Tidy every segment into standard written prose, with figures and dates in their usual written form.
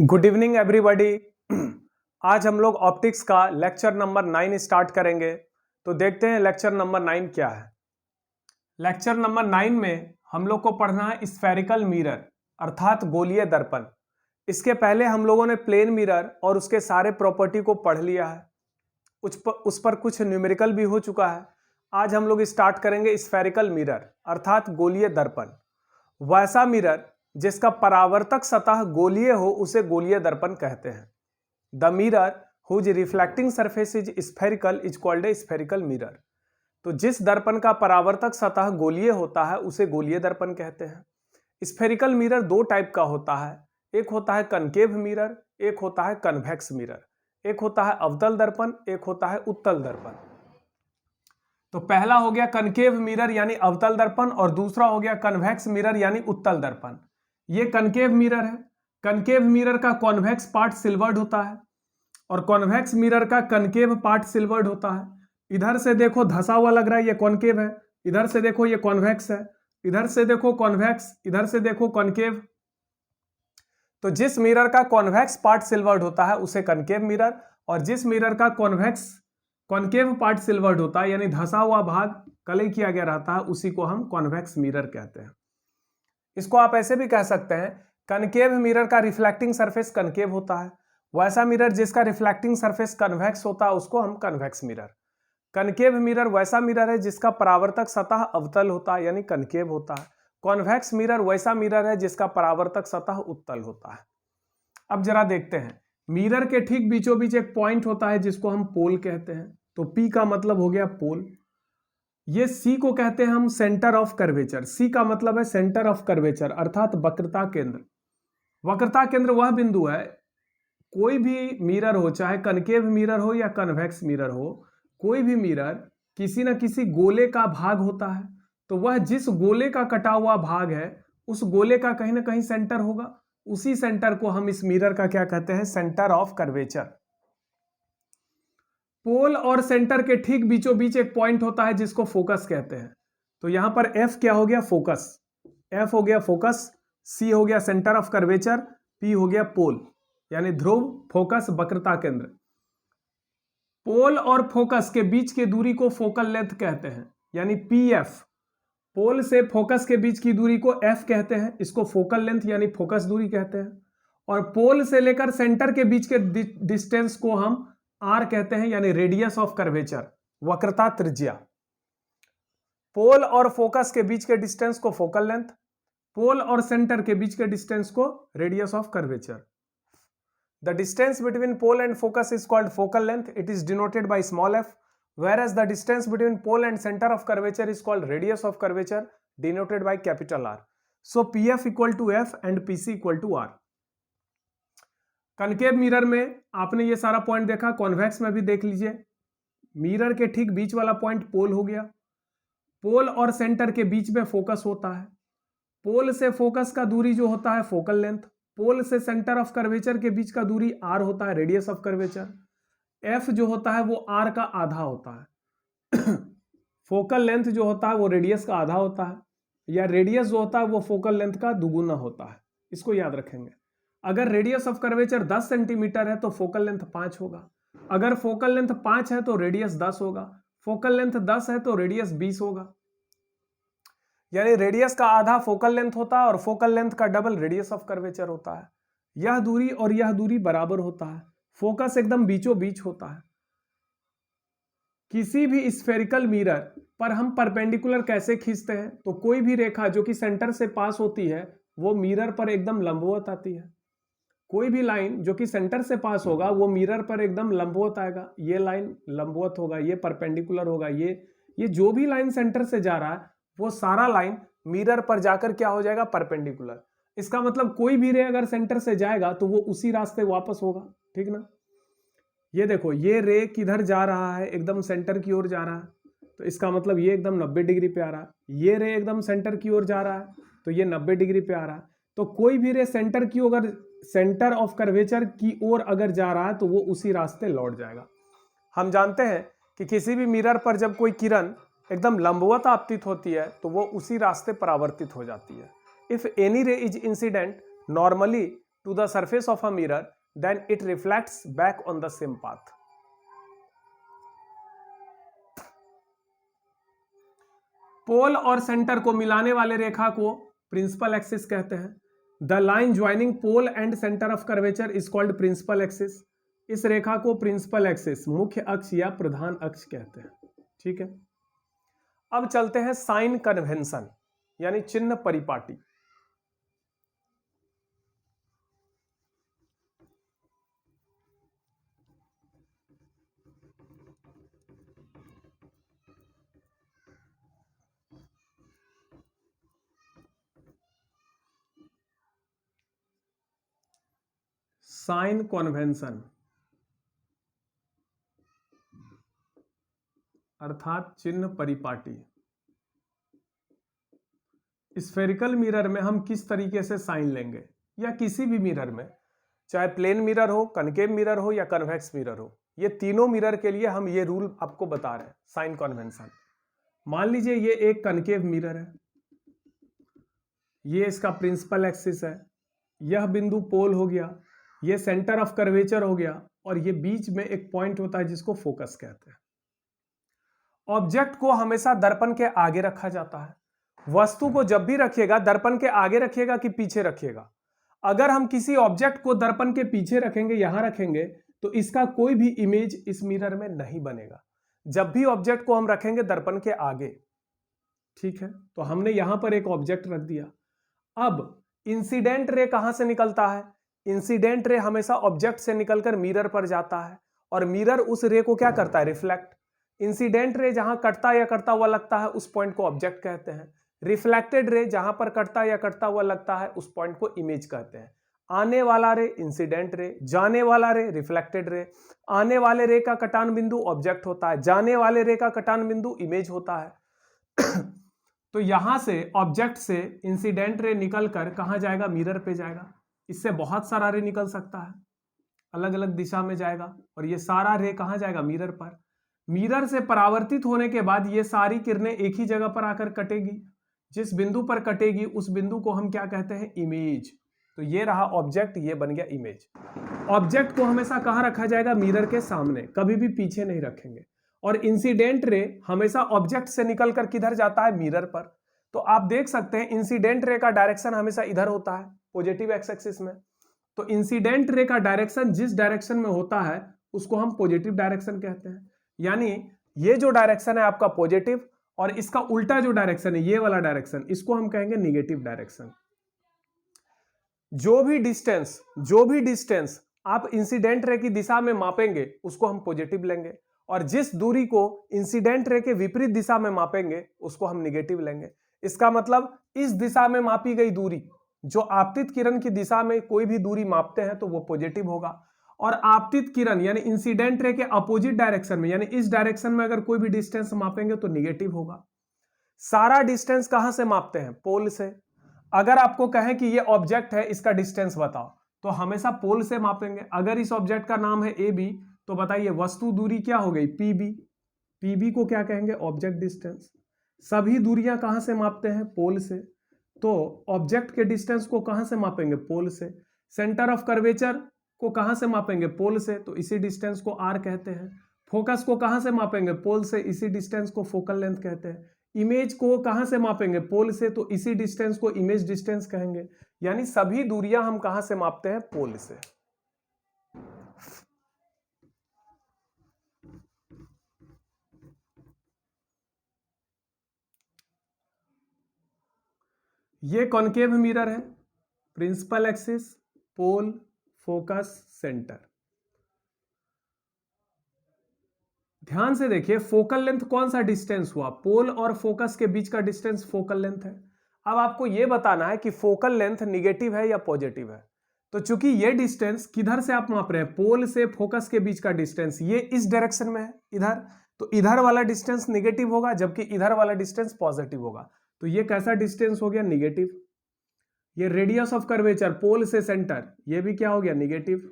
Good evening everybody. आज हम लोग ऑप्टिक्स का लेक्चर नंबर 9 स्टार्ट करेंगे। तो देखते हैं लेक्चर नंबर 9 क्या है। लेक्चर नंबर 9 में हम लोग को पढ़ना है स्फेरिकल मिरर अर्थात गोलीय दर्पण। इसके पहले हम लोगों ने प्लेन मिरर और उसके सारे प्रॉपर्टी को पढ़ लिया है। उस पर कुछ न्यूमेरिकल भी हो चुका है। आज हम लोग स्टार्ट करेंगे स्फेरिकल मिरर अर्थात गोलीय दर्पण। वैसा मिरर जिसका परावर्तक सतह गोलीय हो उसे गोलीय दर्पण कहते हैं। The mirror whose reflecting surface is spherical is called a spherical mirror. तो जिस दर्पण का परावर्तक सतह गोलीय होता है उसे गोलीय दर्पण कहते हैं। स्फेरिकल मिरर दो टाइप का होता है, एक होता है कनकेव मिरर, एक होता है कन्वेक्स मिरर। एक होता है अवतल दर्पण, एक होता है उत्तल दर्पण। तो पहला हो गया कनकेव मिरर यानी अवतल दर्पण और दूसरा हो गया कन्वेक्स मिरर यानी उत्तल दर्पण। ये कनकेव मिरर है। कनकेव मिरर का कॉन्वेक्स पार्ट सिल्वर्ड होता है और कॉन्वेक्स मिरर का कनकेव पार्ट सिल्वर्ड होता है। इधर से देखो धसा हुआ लग रहा है, ये कॉनकेव है। इधर से देखो ये कॉन्वेक्स है। इधर से देखो कॉन्वेक्स, इधर से देखो कॉनकेव। तो जिस मिरर का कॉन्वेक्स पार्ट सिल्वर्ड होता है उसे कनकेव मिरर, और जिस मिरर का कॉनकेव पार्ट सिल्वर्ड होता है यानी धसा हुआ भाग कलई किया गया रहता है उसी को हम कॉन्वेक्स मिरर कहते हैं। इसको आप ऐसे भी कह सकते हैं, कनकेव मिरर का रिफ्लेक्टिंग सरफेस कनकेव होता है। वैसा मिरर जिसका रिफ्लेक्टिंग सरफेस कन्वेक्स होता है उसको हम कन्वेक्स मिरर। कनकेव मिरर वैसा मिरर है जिसका परावर्तक सतह अवतल होता है यानी कनकेव होता है। कॉन्वेक्स मिरर वैसा मिरर है जिसका परावर्तक सतह उत्तल होता है। अब जरा देखते हैं, मिरर के ठीक बीचों बीच एक पॉइंट होता है जिसको हम पोल कहते हैं। तो पी का मतलब हो गया पोल। ये सी को कहते हैं हम सेंटर ऑफ कर्वेचर। सी का मतलब है सेंटर ऑफ कर्वेचर अर्थात वक्रता केंद्र। वक्रता केंद्र वह बिंदु है, कोई भी मिरर हो, चाहे कनकेव मिरर हो या कन्वेक्स मिरर हो, कोई भी मिरर किसी न किसी गोले का भाग होता है। तो वह जिस गोले का कटा हुआ भाग है उस गोले का कहीं ना कहीं सेंटर होगा। उसी सेंटर को हम इस मिरर का क्या कहते हैं, सेंटर ऑफ कर्वेचर। पोल और सेंटर के ठीक बीचों बीच एक पॉइंट होता है जिसको फोकस कहते हैं। तो यहां पर एफ क्या हो गया, फोकस। एफ हो गया फोकस, सी हो गया सेंटर ऑफ कर्वेचर, पी हो गया पोल यानी ध्रुव, फोकस, वक्रता केंद्र। पोल और फोकस के बीच की दूरी को फोकल लेंथ कहते हैं यानी पी एफ। पोल से फोकस के बीच की दूरी को एफ कहते हैं, इसको फोकल लेंथ यानी फोकस दूरी कहते हैं। और पोल से लेकर सेंटर के बीच के डिस्टेंस को हम आर कहते हैं यानी रेडियस ऑफ कर्वेचर, वक्रता त्रिज्या। पोल और फोकस के बीच के डिस्टेंस को फोकल लेंथ, पोल और सेंटर के बीच के डिस्टेंस को radius of curvature. The distance between pole and focus is called focal length, it is denoted by small f, whereas the distance between pole and center of curvature is called radius of curvature, denoted by capital R. So pf equal to f and pc equal to r. Concave mirror में आपने ये सारा point देखा, convex में भी देख लीजिए। Mirror के ठीक बीच वाला पॉइंट पोल हो गया। पोल और सेंटर के बीच में फोकस होता है। पोल से फोकस का दूरी जो होता है फोकल लेंथ, पोल से सेंटर ऑफ कर्वेचर के बीच का दूरी आर होता है, रेडियस ऑफ कर्वेचर। एफ जो होता है वो आर का आधा होता है। फोकल लेंथ जो होता है वो रेडियस का आधा होता है, या रेडियस जो होता है वो फोकल लेंथ का दुगुना होता है। इसको याद रखेंगे। अगर रेडियस ऑफ कर्वेचर 10 सेंटीमीटर है तो फोकल लेंथ 5 होगा। अगर फोकल लेंथ 5 है तो रेडियस 10 होगा। फोकल लेंथ 10 है तो रेडियस 20 होगा। यानी रेडियस का आधा फोकल लेंथ होता है और फोकल लेंथ का डबल रेडियस ऑफ कर्वेचर होता है। यह दूरी और यह दूरी बराबर होता है। फोकस एकदम बीचों बीच होता है। किसी भी स्फेरिकल मिरर पर हम परपेंडिकुलर कैसे खींचते हैं, तो कोई भी रेखा जो कि सेंटर से पास होती है वो मिरर पर एकदम लंबवत आती है। कोई भी लाइन जो कि सेंटर से पास होगा वो मिरर पर एकदम लंबवत आएगा। ये लाइन लंबवत होगा, ये परपेंडिकुलर होगा, ये जो भी लाइन सेंटर से जा रहा है वो सारा लाइन मिरर पर जाकर क्या हो जाएगा, परपेंडिकुलर। इसका मतलब कोई भी रे अगर सेंटर से जाएगा तो वो उसी रास्ते वापस होगा, ठीक ना। ये देखो, ये रे किधर जा रहा है, एकदम सेंटर की ओर जा रहा है, तो इसका मतलब ये एकदम 90 डिग्री पे आ रहा है। ये रे एकदम सेंटर की ओर जा रहा है तो ये 90 डिग्री पे आ रहा है। तो कोई भी रे सेंटर की अगर सेंटर ऑफ कर्वेचर की ओर अगर जा रहा है तो वो उसी रास्ते लौट जाएगा। हम जानते हैं कि किसी भी मिरर पर जब कोई किरण एकदम लंबवत आपतित होती है तो वो उसी रास्ते परावर्तित हो जाती है। इफ एनी रे is incident normally to the surface of a mirror, then it reflects back on the same path. पोल और सेंटर को मिलाने वाले रेखा को प्रिंसिपल एक्सिस कहते हैं. The line joining pole and centre of curvature is called principal axis. इस रेखा को प्रिंसिपल एक्सिस, मुख्य अक्ष या प्रधान अक्ष कहते हैं. ठीक है, अब चलते हैं साइन कन्वेंशन यानी चिन्ह परिपाटी. साइन कन्वेंशन अर्थात चिन्ह परिपाटी. स्फेरिकल मिरर में हम किस तरीके से साइन लेंगे, या किसी भी मिरर में, चाहे प्लेन मिरर हो, कनकेव मिरर हो या कन्वेक्स मिरर हो, ये तीनों मिरर के लिए हम ये रूल आपको बता रहे हैं. साइन कन्वेंशन, मान लीजिए ये एक कनकेव मिरर है, ये इसका प्रिंसिपल एक्सिस है, यह बिंदु पोल हो गया, ये सेंटर ऑफ कर्वेचर हो गया, और ये बीच में एक पॉइंट होता है जिसको फोकस कहते हैं. ऑब्जेक्ट को हमेशा दर्पण के आगे रखा जाता है. वस्तु को जब भी रखिएगा दर्पण के आगे रखिएगा कि पीछे रखिएगा. अगर हम किसी ऑब्जेक्ट को दर्पण के पीछे रखेंगे, यहां रखेंगे, तो इसका कोई भी इमेज इस मिरर में नहीं बनेगा. जब भी ऑब्जेक्ट को हम रखेंगे दर्पण के आगे. ठीक है, तो हमने यहां पर एक ऑब्जेक्ट रख दिया. अब इंसिडेंट रे कहां से निकलता है? इंसिडेंट रे हमेशा ऑब्जेक्ट से निकलकर मिरर पर जाता है, और मिरर उस रे को क्या करता है? रिफ्लेक्ट. इंसिडेंट रे जहां कटता या कटता हुआ लगता है उस पॉइंट को ऑब्जेक्ट कहते हैं. रिफ्लेक्टेड रे जहां पर कटता या कटता हुआ लगता है उस पॉइंट को इमेज कहते हैं. आने वाला रे इंसिडेंट रे, जाने वाला रे रिफ्लेक्टेड रे. आने वाले रे का कटान बिंदु ऑब्जेक्ट होता है, जाने वाले रे का कटान बिंदु इमेज होता है. तो यहां से ऑब्जेक्ट से इंसिडेंट रे निकलकर कहां जाएगा? मिरर पे जाएगा. इससे बहुत सारा रे निकल सकता है, अलग अलग दिशा में जाएगा, और ये सारा रे कहां जाएगा? मिरर पर. मिरर से परावर्तित होने के बाद ये सारी किरणें एक ही जगह पर आकर कटेगी. जिस बिंदु पर कटेगी उस बिंदु को हम क्या कहते हैं? इमेज. तो ये रहा ऑब्जेक्ट, ये बन गया इमेज. ऑब्जेक्ट को हमेशा कहां रखा जाएगा? मिरर के सामने, कभी भी पीछे नहीं रखेंगे. और इंसिडेंट रे हमेशा ऑब्जेक्ट से निकलकर किधर जाता है? मिरर पर. तो आप देख सकते हैं इंसिडेंट रे का डायरेक्शन हमेशा इधर होता है, पॉजिटिव एक्स एक्सिस में. तो इंसिडेंट रे का डायरेक्शन जिस डायरेक्शन में होता है उसको हम पॉजिटिव डायरेक्शन कहते हैं. यानी ये जो डायरेक्शन है आपका पॉजिटिव, और इसका उल्टा जो डायरेक्शन है ये वाला डायरेक्शन, इसको हम कहेंगे निगेटिव डायरेक्शन. जो भी डिस्टेंस आप इंसिडेंट रे की दिशा में मापेंगे उसको हम पॉजिटिव लेंगे, और जिस दूरी को इंसिडेंट रे के विपरीत दिशा में मापेंगे उसको हम निगेटिव लेंगे. इसका मतलब इस दिशा में मापी गई दूरी, जो आपतित किरण की दिशा में कोई भी दूरी मापते हैं तो वो पॉजिटिव होगा, और आपतित किरण यानी इंसिडेंट रे के अपोजिट डायरेक्शन में यानी इस डायरेक्शन में अगर कोई भी डिस्टेंस मापेंगे तो निगेटिव होगा. सारा डिस्टेंस कहां से मापते हैं? पोल से. अगर आपको कहें कि ये ऑब्जेक्ट है, इसका डिस्टेंस बताओ, तो हमेशा पोल से मापेंगे. अगर इस ऑब्जेक्ट का नाम है ए बी, तो बताइए वस्तु दूरी क्या हो गई? P B. पी बी को क्या कहेंगे? Object distance. सभी दूरियां कहां से मापते हैं? पोल से. तो ऑब्जेक्ट के डिस्टेंस को कहां से मापेंगे? पोल से. सेंटर ऑफ कर्वेचर को कहां से मापेंगे? पोल से, तो इसी डिस्टेंस को आर कहते हैं. फोकस को कहां से मापेंगे? पोल से, इसी डिस्टेंस को फोकल लेंथ कहते हैं. इमेज को कहां से मापेंगे? पोल से, तो इसी डिस्टेंस को इमेज डिस्टेंस कहेंगे. यानी सभी दूरियां हम कहां से मापते हैं? पोल से. ये कॉनकेव मिरर है, प्रिंसिपल एक्सिस, पोल, फोकस, सेंटर. ध्यान से देखिए, फोकल लेंथ कौन सा डिस्टेंस हुआ? पोल और फोकस के बीच का डिस्टेंस फोकल लेंथ है. अब आपको यह बताना है कि फोकल लेंथ निगेटिव है या पॉजिटिव है. तो चूंकि ये डिस्टेंस किधर से आप माप रहे हैं? पोल से फोकस के बीच का डिस्टेंस ये इस डायरेक्शन में है, इधर, तो इधर वाला डिस्टेंस निगेटिव होगा, जबकि इधर वाला डिस्टेंस पॉजिटिव होगा. तो ये कैसा डिस्टेंस हो गया? निगेटिव. ये रेडियस ऑफ कर्वेचर पोल से सेंटर, ये भी क्या हो गया? निगेटिव.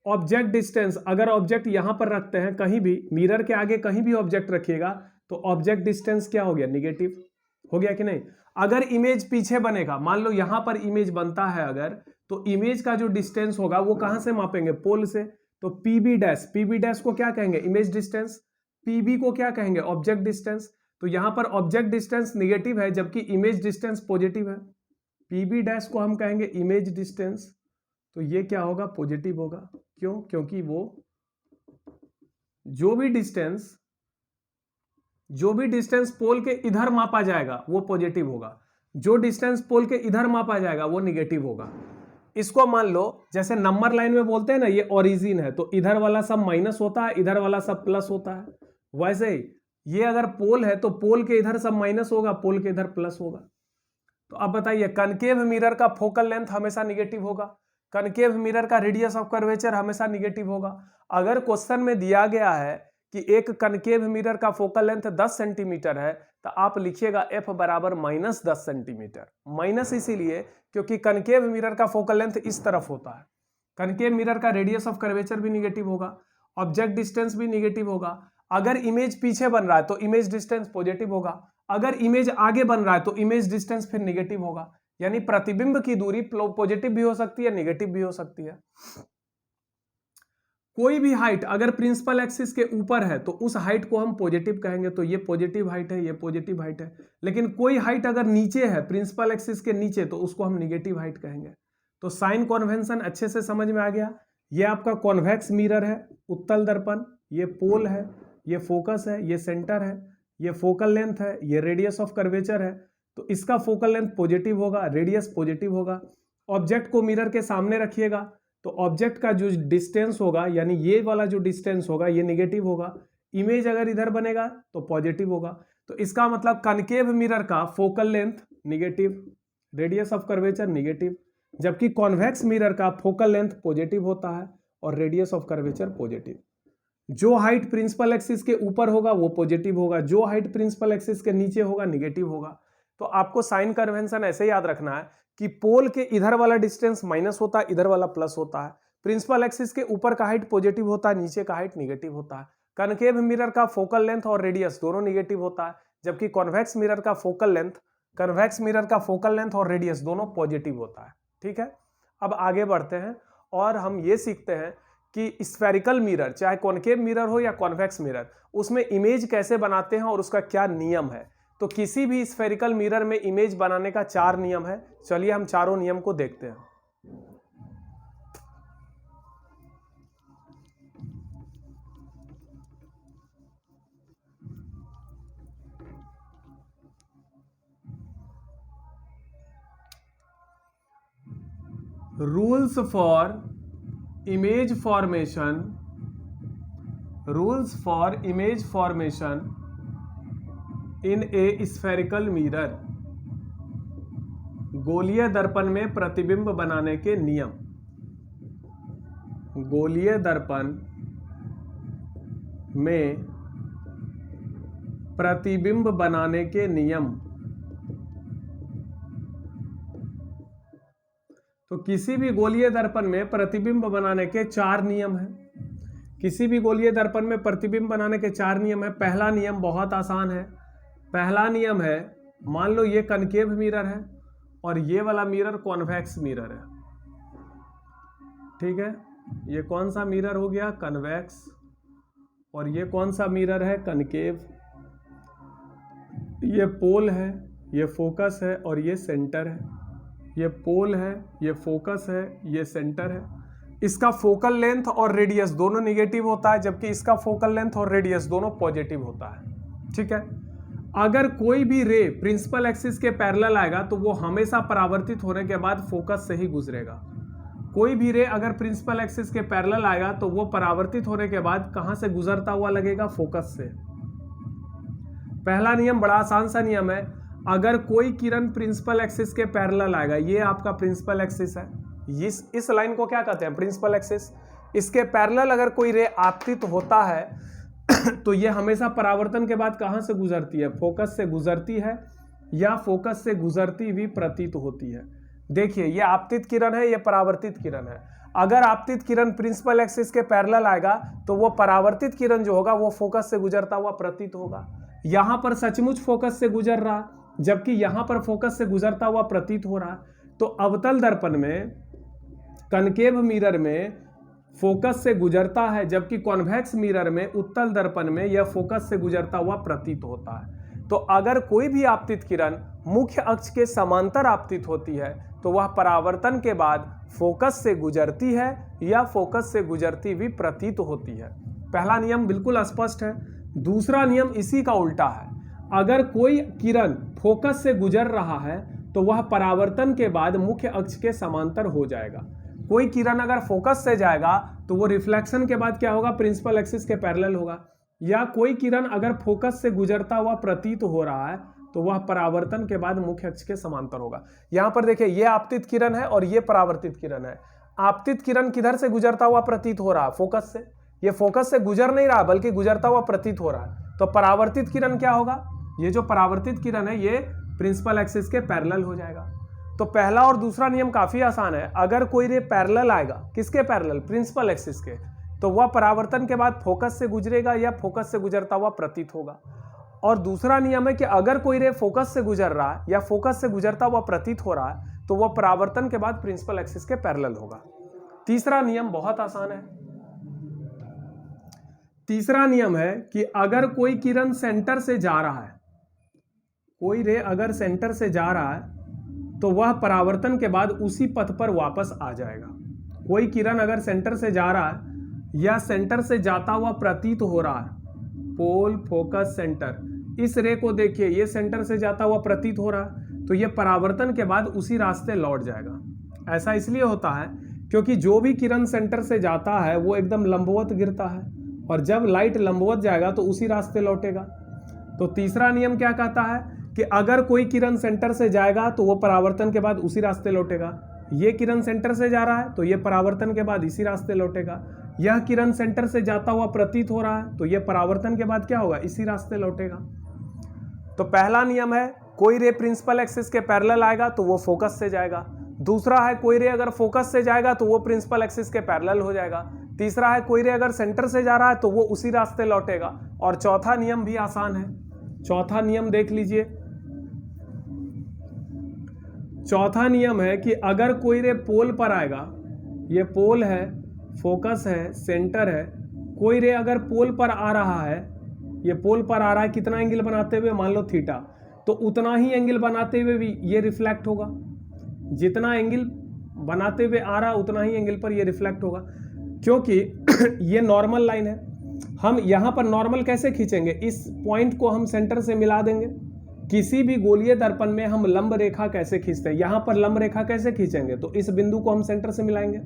ऑब्जेक्ट डिस्टेंस, अगर ऑब्जेक्ट यहां पर रखते हैं कहीं भी, मिरर के आगे कहीं भी ऑब्जेक्ट रखिएगा, तो ऑब्जेक्ट डिस्टेंस क्या हो गया? निगेटिव हो गया कि नहीं? अगर इमेज पीछे बनेगा, मान लो यहां पर इमेज बनता है अगर, तो इमेज का जो डिस्टेंस होगा वो कहां से मापेंगे, पोल से। तो पीबी डैश को क्या कहेंगे, इमेज डिस्टेंस। पीबी को क्या कहेंगे, ऑब्जेक्ट डिस्टेंस। तो यहां पर ऑब्जेक्ट डिस्टेंस निगेटिव है जबकि इमेज डिस्टेंस पॉजिटिव है। पीबी डैश को हम कहेंगे इमेज डिस्टेंस, तो ये क्या होगा, पॉजिटिव होगा। क्यों, क्योंकि वो जो भी डिस्टेंस पोल के इधर मापा जाएगा वो पॉजिटिव होगा, जो डिस्टेंस पोल के इधर मापा जाएगा वो निगेटिव होगा। इसको मान लो जैसे नंबर लाइन में बोलते हैं ना, ये ओरिजिन है, तो इधर वाला सब माइनस होता है, इधर वाला सब प्लस होता है। वैसे ही ये अगर पोल है तो पोल के इधर सब माइनस होगा, पोल के इधर प्लस होगा। तो अब बताइए, कनकेव मिरर का फोकल लेंथ हमेशा निगेटिव होगा, कनकेव मिरर का रेडियस ऑफ कर्वेचर हमेशा निगेटिव होगा। अगर क्वेश्चन में दिया गया है कि एक कनकेव मिरर का फोकल लेंथ 10 सेंटीमीटर है, तो आप लिखिएगा f बराबर -10 सेंटीमीटर। माइनस इसीलिए क्योंकि कनकेव मिरर का फोकल लेंथ इस तरफ होता है। कनकेव मिरर का रेडियस ऑफ कर्वेचर भी निगेटिव होगा, ऑब्जेक्ट डिस्टेंस भी निगेटिव होगा। अगर इमेज पीछे बन रहा है तो इमेज डिस्टेंस पॉजिटिव होगा, अगर इमेज आगे बन रहा है तो इमेज डिस्टेंस फिर निगेटिव होगा। यानी प्रतिबिंब की दूरी पॉजिटिव भी हो सकती है, निगेटिव भी हो सकती है। कोई भी हाइट अगर प्रिंसिपल एक्सिस के ऊपर है तो उस हाइट को हम पॉजिटिव कहेंगे, तो ये पॉजिटिव हाइट है, ये पॉजिटिव हाइट है। लेकिन कोई हाइट अगर नीचे है, प्रिंसिपल एक्सिस के नीचे, तो उसको हम निगेटिव हाइट कहेंगे। तो साइन कन्वेंशन अच्छे से समझ में आ गया। ये आपका कॉन्वेक्स मिरर है, उत्तल दर्पण, ये पोल है, ये फोकस है, ये सेंटर है, ये फोकल लेंथ है, ये रेडियस ऑफ कर्वेचर है। तो इसका फोकल लेंथ पॉजिटिव होगा, रेडियस पॉजिटिव होगा। ऑब्जेक्ट को मिरर के सामने रखिएगा तो ऑब्जेक्ट का जो डिस्टेंस होगा, यानी ये वाला जो डिस्टेंस होगा, ये निगेटिव होगा। इमेज अगर इधर बनेगा तो पॉजिटिव होगा। तो इसका मतलब कनकेव मिरर का focal length negative, radius of curvature negative, जबकि कॉन्वेक्स मिरर का फोकल लेंथ पॉजिटिव होता है और रेडियस ऑफ कर्वेचर पॉजिटिव। जो हाइट प्रिंसिपल एक्सिस के ऊपर होगा वो पॉजिटिव होगा, जो हाइट प्रिंसिपल एक्सिस के नीचे होगा निगेटिव होगा। तो आपको साइन कन्वेंशन ऐसे याद रखना है कि पोल के इधर वाला डिस्टेंस माइनस होता है, इधर वाला प्लस होता है। प्रिंसिपल एक्सिस के ऊपर का हाइट पॉजिटिव होता है, नीचे का हाइट निगेटिव होता है। कनकेव मिरर का फोकल लेंथ और रेडियस दोनों निगेटिव होता है, जबकि कॉन्वेक्स मिरर का फोकल लेंथ और रेडियस दोनों पॉजिटिव होता है। ठीक है, अब आगे बढ़ते हैं और हम ये सीखते हैं कि स्फेरिकल मिरर, चाहे कॉनकेव मिरर हो या कॉन्वेक्स मिरर, उसमें इमेज कैसे बनाते हैं और उसका क्या नियम है। तो किसी भी स्फेरिकल मिरर में इमेज बनाने का 4 नियम है। चलिए हम चारों नियम को देखते हैं। Rules for image formation in A spherical mirror, गोलीय दर्पण में प्रतिबिंब बनाने के नियम। गोलीय दर्पण में प्रतिबिंब बनाने के नियम। तो किसी भी गोलीय दर्पण में प्रतिबिंब बनाने के 4 नियम हैं। किसी भी गोलीय दर्पण में प्रतिबिंब बनाने के 4 नियम है। पहला नियम बहुत आसान है। पहला नियम है, मान लो ये कनकेव मिरर है और ये वाला मिरर कॉन्वेक्स मिरर है। ठीक है, ये कौन सा मिरर हो गया, कन्वेक्स, और ये कौन सा मिरर है, कनकेव। ये पोल है, ये फोकस है और ये सेंटर है। ये पोल है, ये फोकस है, ये सेंटर है। इसका फोकल लेंथ और रेडियस दोनों निगेटिव होता है, जबकि इसका फोकल लेंथ और रेडियस दोनों पॉजिटिव होता है। ठीक है, अगर कोई भी रे प्रिंसिपल एक्सिस के पैरेलल आएगा तो वो हमेशा परावर्तित होने के बाद फोकस से ही गुजरेगा। कोई भी रे अगर प्रिंसिपल एक्सिस के पैरेलल आएगा तो वो परावर्तित होने के बाद कहां से गुजरता हुआ लगेगा, फोकस से। पहला नियम बड़ा आसान सा नियम है। अगर कोई किरण प्रिंसिपल एक्सिस के पैरेलल आएगा, ये आपका प्रिंसिपल एक्सिस है, इस लाइन को क्या कहते हैं, प्रिंसिपल एक्सिस। इसके पैरेलल अगर कोई रे आपतित होता है तो ये हमेशा परावर्तन के बाद कहां से गुजरती है, फोकस से गुजरती है या फोकस से गुजरती हुई प्रतीत होती है। देखिए, ये आपतित किरण है, ये परावर्तित किरण है। अगर आपतित किरण प्रिंसिपल एक्सिस के पैरेलल आएगा तो वो परावर्तित किरण जो होगा वो फोकस से गुजरता हुआ प्रतीत होगा। यहां पर सचमुच फोकस से गुजर रहा, जबकि यहां पर फोकस से गुजरता हुआ प्रतीत हो रहा है। तो अवतल दर्पण में, कनकेव मिरर में फोकस से गुजरता है, जबकि कॉन्वेक्स मिरर में, उत्तल दर्पण में यह फोकस से गुजरता हुआ प्रतीत होता है। तो अगर कोई भी आपतित किरण मुख्य अक्ष के समांतर आपतित होती है तो वह परावर्तन के बाद फोकस से गुजरती है या फोकस से गुजरती हुई प्रतीत होती है। पहला नियम बिल्कुल स्पष्ट है। दूसरा नियम इसी का उल्टा है। अगर कोई किरण फोकस से गुजर रहा है तो वह परावर्तन के बाद मुख्य अक्ष के समांतर हो जाएगा। कोई किरण अगर फोकस से जाएगा तो वो रिफ्लेक्शन के बाद क्या होगा, प्रिंसिपल एक्सिस के पैरेलल होगा। या कोई किरण अगर फोकस से गुजरता हुआ प्रतीत हो रहा है तो वह परावर्तन के बाद मुख्य अक्ष के समांतर होगा। यहां पर देखिए, ये आपतित किरण है और ये परावर्तित किरण है। आपतित किरण किधर से गुजरता हुआ प्रतीत हो रहा है, फोकस से। ये फोकस से गुजर नहीं रहा बल्कि गुजरता हुआ प्रतीत हो रहा है। तो परावर्तित किरण क्या होगा, ये जो परावर्तित किरण है ये प्रिंसिपल एक्सिस के पैरेलल हो जाएगा। तो पहला और दूसरा नियम काफी आसान है। अगर कोई रे पैरेलल आएगा, किसके पैरेलल, प्रिंसिपल एक्सिस के, तो वह परावर्तन के बाद फोकस से गुजरेगा या फोकस से गुजरता हुआ प्रतीत होगा। और दूसरा नियम है कि अगर कोई रे फोकस से गुजर रहा है या फोकस से गुजरता हुआ प्रतीत हो रहा है तो वह परावर्तन के बाद प्रिंसिपल एक्सिस के पैरेलल होगा। तीसरा नियम बहुत आसान है। तीसरा नियम है कि अगर कोई किरण सेंटर से जा रहा है, कोई रे अगर सेंटर से जा रहा है तो वह परावर्तन के बाद उसी पथ पर वापस आ जाएगा। कोई किरण अगर सेंटर से जा रहा है या सेंटर से जाता हुआ प्रतीत हो रहा है, पोल, फोकस, सेंटर, इस रे को देखिए, ये सेंटर से जाता हुआ प्रतीत हो रहा है तो ये परावर्तन के बाद उसी रास्ते लौट जाएगा। ऐसा इसलिए होता है क्योंकि जो भी किरण सेंटर से जाता है वो एकदम लंबवत गिरता है और जब लाइट लंबवत जाएगा तो उसी रास्ते लौटेगा। तो तीसरा नियम क्या कहता है कि अगर कोई किरण सेंटर से जाएगा तो वो परावर्तन के बाद उसी रास्ते लौटेगा। ये किरण सेंटर से जा रहा है तो ये परावर्तन के बाद इसी रास्ते लौटेगा। यह किरण सेंटर से जाता हुआ प्रतीत हो रहा है तो ये परावर्तन के बाद क्या होगा, इसी रास्ते लौटेगा। तो पहला नियम है कोई रे प्रिंसिपल एक्सिस के पैरेलल आएगा तो वो फोकस से जाएगा। दूसरा है कोई रे अगर फोकस से जाएगा तो वो प्रिंसिपल एक्सिस के पैरेलल हो जाएगा। तीसरा है कोई रे अगर सेंटर से जा रहा है तो वो उसी रास्ते लौटेगा। और चौथा नियम भी आसान है। चौथा नियम देख लीजिए। चौथा नियम है कि अगर कोई रे पोल पर आएगा, ये पोल है, फोकस है, सेंटर है, कोई रे अगर पोल पर आ रहा है, ये पोल पर आ रहा है कितना एंगल बनाते हुए, मान लो थीटा, तो उतना ही एंगल बनाते हुए भी ये रिफ्लेक्ट होगा। जितना एंगल बनाते हुए आ रहा उतना ही एंगल पर ये रिफ्लेक्ट होगा, क्योंकि ये नॉर्मल लाइन है। हम यहाँ पर नॉर्मल कैसे खींचेंगे, इस पॉइंट को हम सेंटर से मिला देंगे। किसी भी गोलीय दर्पण में हम लंब रेखा कैसे खींचते हैं, यहाँ पर लंब रेखा कैसे खींचेंगे, तो इस बिंदु को हम सेंटर से मिलाएंगे।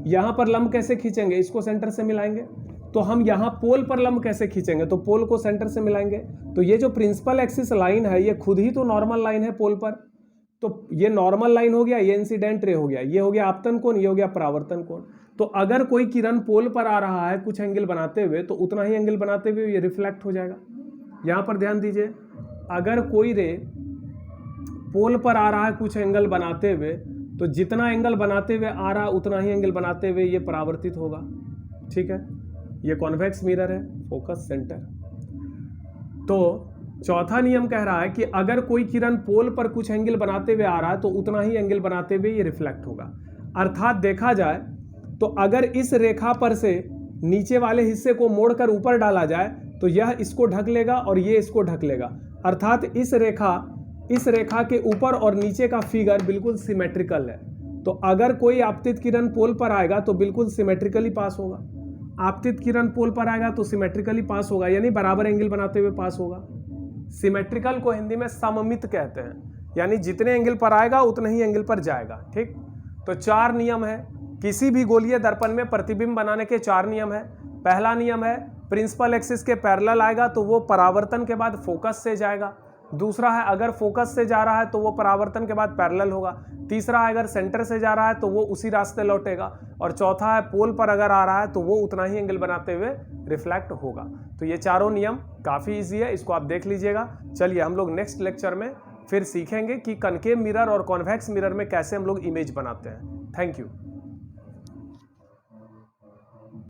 यहाँ पर लंब कैसे खींचेंगे, इसको सेंटर से मिलाएंगे। तो हम यहाँ पोल पर लंब कैसे खींचेंगे, तो पोल को सेंटर से मिलाएंगे। तो ये जो प्रिंसिपल एक्सिस लाइन है ये खुद ही तो नॉर्मल लाइन है पोल पर, तो ये नॉर्मल लाइन हो गया, ये इंसिडेंट रे हो गया, ये हो गया आपतन कोण, ये हो गया परावर्तन कोण। तो अगर कोई किरण पोल पर आ रहा है कुछ एंगल बनाते हुए तो उतना ही एंगल बनाते हुए ये रिफ्लेक्ट हो जाएगा। यहाँ पर ध्यान दीजिए, अगर कोई रे पोल पर आ रहा है कुछ एंगल बनाते हुए तो जितना एंगल बनाते हुए आ रहा है उतना ही एंगल बनाते हुए ये परावर्तित होगा। ठीक है, ये कॉन्वेक्स मिरर है, फोकस, सेंटर। तो चौथा नियम कह रहा है कि अगर कोई किरण पोल पर कुछ एंगल बनाते हुए आ रहा है तो उतना ही एंगल बनाते हुए ये रिफ्लेक्ट होगा। अर्थात देखा जाए तो अगर इस रेखा पर से नीचे वाले हिस्से को मोड़कर ऊपर डाला जाए तो यह इसको ढक लेगा और ये इसको ढक लेगा। अर्थात इस रेखा के ऊपर और नीचे का फिगर बिल्कुल सिमेट्रिकल है। तो अगर कोई आपतित किरण पोल पर आएगा तो बिल्कुल सिमेट्रिकली पास होगा। आपतित किरण पोल पर आएगा तो सिमेट्रिकली पास होगा, यानी बराबर एंगल बनाते हुए पास होगा। सिमेट्रिकल को हिंदी में सममित कहते हैं, यानी जितने एंगल पर आएगा उतने ही एंगल पर जाएगा। ठीक, तो 4 नियम है। किसी भी गोलीय दर्पण में प्रतिबिंब बनाने के 4 नियम है। पहला नियम है प्रिंसिपल एक्सिस के पैरेलल आएगा तो वो परावर्तन के बाद फोकस से जाएगा। दूसरा है अगर फोकस से जा रहा है तो वो परावर्तन के बाद पैरेलल होगा। तीसरा है अगर सेंटर से जा रहा है तो वो उसी रास्ते लौटेगा। और चौथा है पोल पर अगर आ रहा है तो वो उतना ही एंगल बनाते हुए रिफ्लेक्ट होगा। तो ये चारों नियम काफ़ी इजी है, इसको आप देख लीजिएगा। चलिए हम लोग नेक्स्ट लेक्चर में फिर सीखेंगे कि कनकेव मिरर और कॉन्वेक्स मिरर में कैसे हम लोग इमेज बनाते हैं। Thank you.